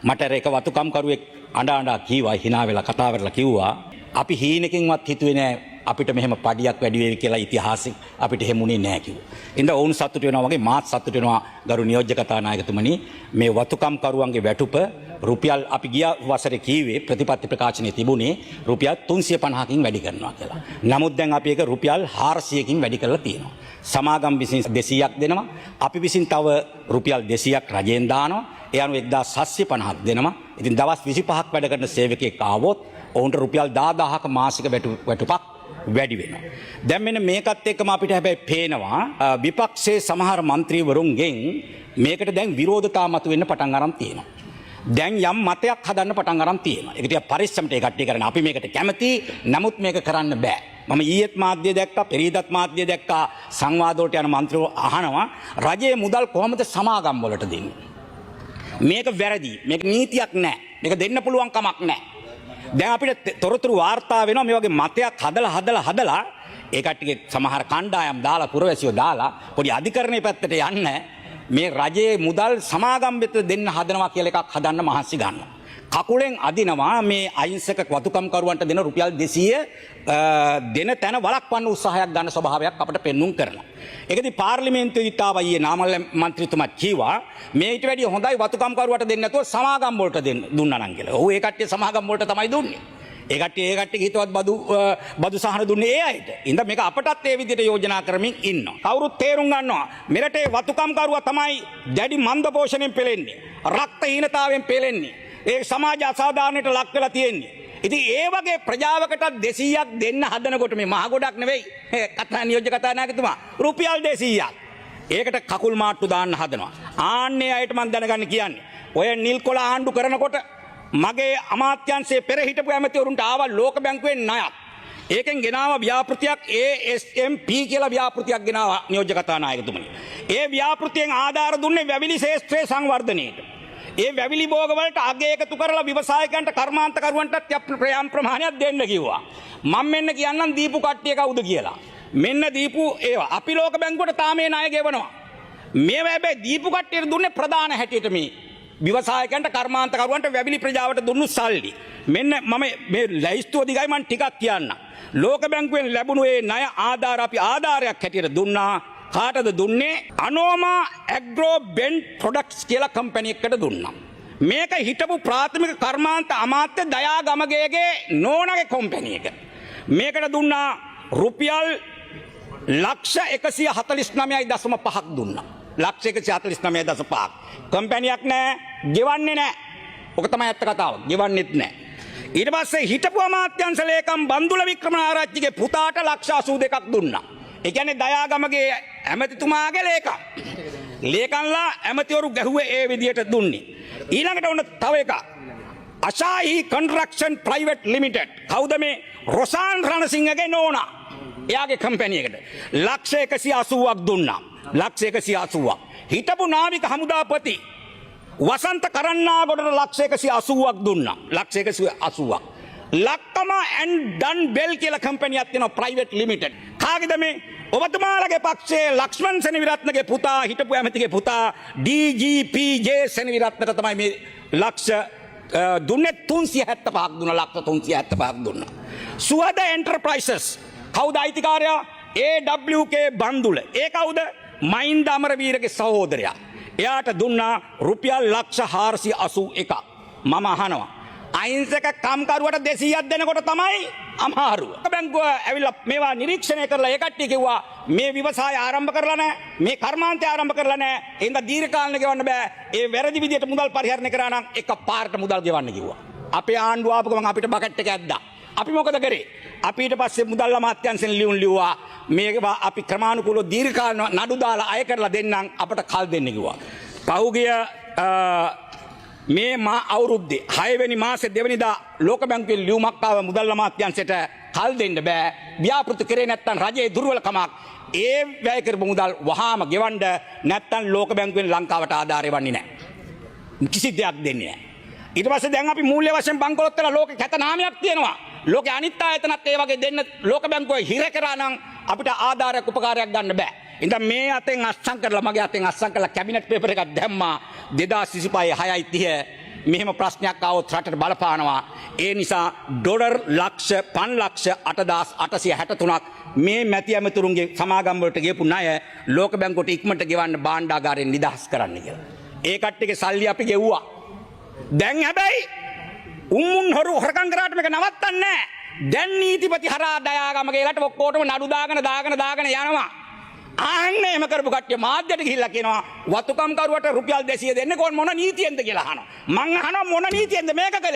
මට ඒක වතුකම් කරුවෙක් අඬා කීවා hina වෙලා කතා කරලා කිව්වා අපි හීනකින්වත් හිතුවේ නෑ අපිට මෙහෙම පඩියක් වැඩි වෙයි කියලා ඉතිහාසෙ අපිට හැමුනේ නෑ කිව්වා. ඉතින් ඔවුන් සතුට වෙනවා වගේ මාත් සතුට වෙනවා ගරු නියෝජ්‍ය කතානායකතුමනි මේ වතුකම් කරුවන්ගේ වැටුප රුපියල් අපි ගිය වසරේ කීවේ ප්‍රතිපත්ති ප්‍රකාශනයේ තිබුණේ රුපියල් 350කින් වැඩි කරනවා කියලා. නමුත් දැන් අපි ඒක රුපියල් 400කින් වැඩි කරලා තියෙනවා. සමාගම් විසින් 200ක් දෙනවා. අපි විසින් තව රුපියල් 200ක් රජයෙන් දානවා. ඒ අනුව 1750ක් දෙනවා. ඉතින් දවස් 25ක් වැඩ කරන සේවකයෙක් ආවොත් ඔවුන්ට රුපියල් 10000ක මාසික වැටුපක් වැඩි වෙනවා. දැන් මෙන්න මේකත් එක්කම අපිට හැබැයි පේනවා විපක්ෂයේ සමහර മന്ത്രിවරුන්ගෙන් මේකට දැන් විරෝධතා මතුවෙන්න පටන් අරන් තියෙනවා. දැන් යම් මතයක් හදන්න පටන් අරන් තියෙනවා. ඒක ටික පරිස්සමට ඒ කට්ටිය කරන අපි මේකට කැමති නමුත් මේක කරන්න බෑ. මම ඊයේත් මාධ්‍ය දැක්කා පෙරීදත් මාධ්‍ය දැක්කා සංවාද වලට යන മന്ത്രിවරු අහනවා රජයේ මුදල් කොහොමද සමාගම් වලට දෙන්නේ? මේක වැරදි. මේක නීතියක් නෑ. මේක දෙන්න පුළුවන් කමක් නෑ. දැන් අපිට තොරතුරු වාර්තා වෙනවා මේ වගේ මතයක් හදලා ඒ කට්ටියගේ සමහර කණ්ඩායම් දාලා පුරවැසියෝ දාලා පොඩි අධිකරණයේ පැත්තට යන්න මේ රජයේ මුදල් සමාගම් වෙත දෙන්න හදනවා කියලා එකක් හදන්න මහන්සි ගන්නවා. කකුලෙන් අදිනවා මේ අහිංසක වතුකම් කරුවන්ට දෙන රුපියල් 200 දෙන තැන වළක්වන්න උත්සාහයක් ගන්න ස්වභාවයක් අපිට පෙන්눔 කරනවා. ඒකදී පාර්ලිමේන්තුවේ ඉතාව ඊයේ නාමල් මන්ත්‍රීතුමා කිව්වා මේ ඊට වැඩිය හොඳයි වතුකම් කරුවට දෙන්න නැතුව සමාගම් වලට දුන්නා නම් කියලා. ඔව් ඒ කට්ටිය සමාගම් වලට තමයි දුන්නේ. ඒ කට්ටිය හිතවත් බදු සහන දුන්නේ ඒ අයට. ඉතින් මේක අපටත් ඒ විදිහට යෝජනා කරමින් ඉන්නවා. කවුරුත් තේරුම් ගන්නවා මෙරටේ වතුකම් කරුවා තමයි දැඩි මන්ද පෝෂණයෙන් පෙළෙන්නේ. රක්ත හීනතාවයෙන් පෙළෙන්නේ. ඒ සමාජ අසාධාරණයට ලක් වෙලා තියෙන්නේ. ඉතින් ඒ වගේ ප්‍රජාවකට 200ක් දෙන්න හදනකොට මේ මහ ගොඩක් නෙවෙයි. නියෝජ්‍ය කතානායකතුමා රුපියල් 200ක්. ඒකට කකුල් මාට්ටු දාන්න හදනවා. ආන්නේ අයට මම දැනගන්න කියන්නේ. ඔය නිල් කොළ ආණ්ඩු කරනකොට මගේ අමාත්‍යංශයේ පෙර හිටපු ඇමතිවරුන්ට ආවා ලෝක බැංකුවෙන් ණයක්. ඒකෙන් ගෙනාව ව්‍යාපෘතියක් ASMP කියලා ව්‍යාපෘතියක් ගෙනාවා නියෝජ්‍ය කතානායකතුමනි. ඒ ව්‍යාපෘතියෙන් ආධාර දුන්නේ වැවිලි ශේෂ්ත්‍රයේ සංවර්ධනයට. ඒ වැවිලි භෝග වලට අගය එකතු කරලා ව්‍යවසායකයන්ට කර්මාන්තකරුවන්ටත් යම් ප්‍රමාණයක් දෙන්න කිව්වා. මම මෙන්න කියන්නම් දීපු කට්ටිය කවුද කියලා. මෙන්න දීපු ඒවා අපි ලෝක බැංකුවට තාම මේ ණය ගෙවනවා. මේවා හැබැයි දීපු කට්ටියට දුන්නේ ප්‍රධාන හැටියට මේ ව්‍යවසායකයන්ට කර්මාන්තකරුවන්ට වැවිලි ප්‍රජාවට දුන්නු සල්ලි. මෙන්න මම මේ ලැයිස්තුව දිගයි මම ටිකක් කියන්න. ලෝක බැංකුවෙන් ලැබුණු ඒ ණය ආධාර අපි ආධාරයක් හැටියට දුන්නා. කාටද දුන්නේ? අනෝමා ඇග්‍රෝ බෙන්ඩ් ප්‍රොඩක්ට්ස් කියලා කම්පැනි එකකට දුන්නා. මේක හිටපු ප්‍රාථමික කර්මාන්ත අමාත්‍ය දයා ගමගේගේ නෝනගේ කම්පැනි එක. මේකට දුන්නා රුපියල් ලක්ෂ 149.5ක් දුන්නා. ලක්ෂ 149.5ක්. කම්පැනියක් නෑ, ගෙවන්නේ නෑ. ඔක තමයි ඇත්ත කතාව. ගෙවන්නෙත් නෑ. ඊට පස්සේ හිටපු අමාත්‍යංශ ලේකම් බන්දුල වික්‍රමනාරච්චිගේ පුතාට ලක්ෂ 82ක් දුන්නා. ඒ කියන්නේ දයාගමගේ ඇමතිතුමාගේ ලේකම්. ලේකම්ලා ඇමතිවරු ගැහුවේ ඒ විදියට දුන්නේ. ඊළඟට ඔන්න තව එකක්. අශාහි කන්ස්ට්‍රක්ෂන් ප්‍රයිවට් ලිමිටඩ්. කවුද මේ? රොසාන් රණසිංහගේ නෝනා. එයාගේ කම්පැනි එකට ලක්ෂ 180ක් දුන්නා. ලක්ෂ 180ක්. හිටපු නාවික හමුදාපති වසන්ත කරන්නාගොඩට ලක්ෂ 180ක් දුන්නා. ලක්ෂ 180ක්. ලක්කම ඇන්ඩ් ඩන් බෙල් කියලා කම්පැනියක් තියෙනවා ප්‍රයිවට් ලිමිටඩ්. කාගේද මේ? ඔබතුමාලගේ පක්ෂයේ ලක්ෂ්මන් සෙනවිරත්නගේ පුතා හිටපු ඇමතිගේ පුතා DGPJ සෙනවිරත්නට තමයි මේ ලක්ෂ දුන්නේ 375ක් දුන්නා. ලක්ෂ 375ක් දුන්නා. සුවද එන්ටර්ප්‍රයිසස් කවුද අයිතිකාරයා? AWK බන්දුල. ඒ කවුද? මහින්ද අමරවීරගේ සහෝදරයා. එයාට දුන්නා රුපියල් ලක්ෂ 481ක්. මම අහනවා අහිංසක කම්කරුවට 200ක් දෙනකොට තමයි අමාරුව. බැංකුව ඇවිල්ලා මේවා නිරීක්ෂණය කරලා ඒ කට්ටිය කිව්වා මේ ව්‍යවසාය ආරම්භ කරලා නැහැ, මේ කර්මාන්තය ආරම්භ කරලා නැහැ. එහෙනම් දීර්ඝ කාලෙක ගෙවන්න බෑ. ඒ වැරදි විදියට මුදල් පරිහරණය කරා නම් එකපාරට මුදල් ගෙවන්න කිව්වා. අපේ ආණ්ඩුව ආපු ගමන් අපිට බකට් එක ඇද්දා. අපි මොකද කරේ? අපි ඊට පස්සේ මුදල් අමාත්‍යාංශෙන් ලියුවා මේවා අපි ක්‍රමානුකූලව දීර්ඝ කාල නඩු දාලා අය කරලා දෙන්නම් අපට කල් දෙන්න කිව්වා. පහුගිය මේ අවුරුද්දේ 6 වෙනි මාසේ 2 වෙනිදා ලෝක බැංකුවේ ලියුමක් ආව මුදල් අමාත්‍යාංශයට කල් දෙන්න බෑ. ව්‍යාපෘති කරේ නැත්නම් රජයේ දුර්වලකමක්. ඒ වැය කරපු මුදල් වහාම ගෙවන්න නැත්නම් ලෝක බැංකුවෙන් ලංකාවට ආධාරය වන්නේ නැහැ. කිසි දෙයක් දෙන්නේ නැහැ. ඊට පස්සේ දැන් අපි මූල්‍ය වශයෙන් බංකොලොත් කරලා ලෝකේ කැත නාමයක් තියෙනවා. ලෝකේ අනිත් ආයතනත් ඒ වගේ දෙන්න ලෝක බැංකුවේ හිර කරා නම් අපිට ආධාරයක් උපකාරයක් ගන්න බෑ. ඉතින් මේ අතෙන් අස්සම් කරලා මගේ අතෙන් අස්සම් කරලා කැබිනට් පේපර් එකක් දැම්මා 2025 6:30 මෙහෙම ප්‍රශ්නයක් ආවොත් රටට බලපානවා. ඒ නිසා ඩොලර් ලක්ෂ 5,08,863ක් මේ මැති ඇමතුරුන්ගේ සමාගම් වලට ගියපු ණය ලෝක බැංකුවට ඉක්මනට ගෙවන්න භාණ්ඩාගාරයෙන් නිදහස් කරන්න කියලා. ඒ කට්ටියගේ සල්ලි අපි ගෙව්වා. දැන් හැබැයි උම්මුන් හොරු හොරකම් කරාට මේක නවත්තන්නේ නැහැ. දැන් නීතිපති හරහා දයාගමගේ රට ඔක්කොටම නඩු දාගෙන යනවා. ආන්න එහෙම කරපු කට්ටිය මාධ්‍යට ගිහිල්ලා කියනවා වතුකම් කරුවට රුපියල් 200 දෙන්නේ කොහොම මොන නීතියෙන්ද කියලා අහනවා. මං අහනවා මොන නීතියෙන්ද මේක කළේ?